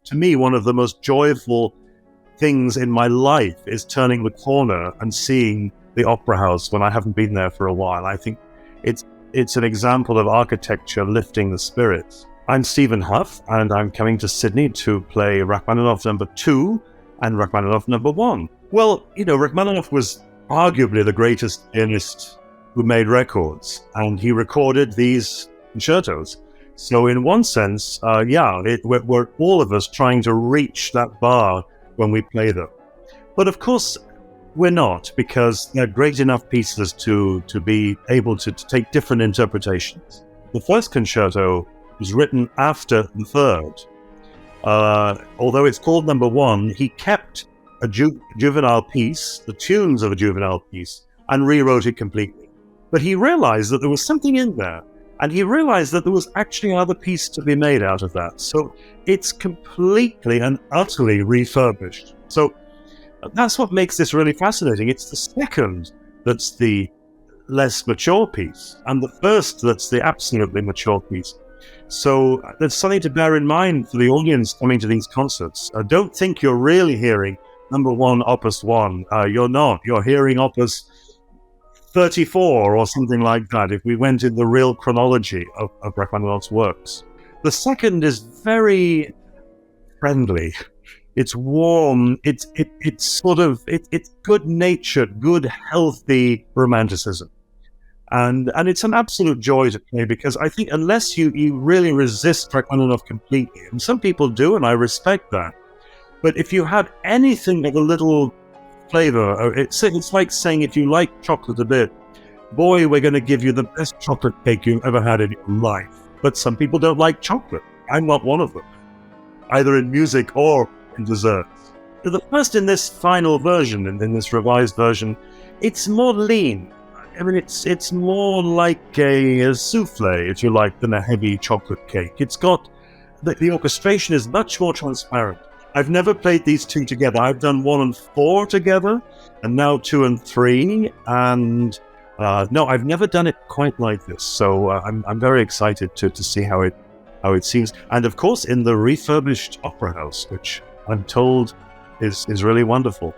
to me, one of the most joyful things in my life is turning the corner and seeing the opera house when I haven't been there for a while. I think it's an example of architecture lifting the spirits. I'm Stephen Hough, and I'm coming to Sydney to play Rachmaninov No. 2 and Rachmaninov No. 1. Well, Rachmaninoff was arguably the greatest pianist who made records, and he recorded these concertos. So in one sense, we're all of us trying to reach that bar when we play them. But of course, we're not, because they're great enough pieces to be able to take different interpretations. The first concerto was written after the third. Although it's called No. 1, he kept a juvenile piece, the tunes of a juvenile piece, and rewrote it completely. But he realized that there was something in there, and he realized that there was actually another piece to be made out of that. So it's completely and utterly refurbished. So that's what makes this really fascinating. It's the second that's the less mature piece, and the first that's the absolutely mature piece. So there's something to bear in mind for the audience coming to these concerts. Don't think you're really hearing No. 1, Opus 1. You're not. You're hearing Opus 34 or something like that, if we went in the real chronology of Rachmaninoff's works. The second is very friendly. It's warm. It's good-natured, good, healthy romanticism. And it's an absolute joy to play, because I think unless you really resist Rachmaninoff completely, and some people do, and I respect that, but if you have anything of a little flavor, it's like saying, if you like chocolate a bit, boy, we're going to give you the best chocolate cake you've ever had in your life. But some people don't like chocolate. I'm not one of them, either in music or in desserts. So the first, in this final version, and in this revised version, it's more lean. I mean, it's more like a souffle, if you like, than a heavy chocolate cake. It's got the orchestration is much more transparent. I've never played these two together. I've done 1 and 4 together, and now 2 and 3. And no, I've never done it quite like this. So I'm very excited to see how it seems. And of course, in the refurbished opera house, which I'm told is really wonderful.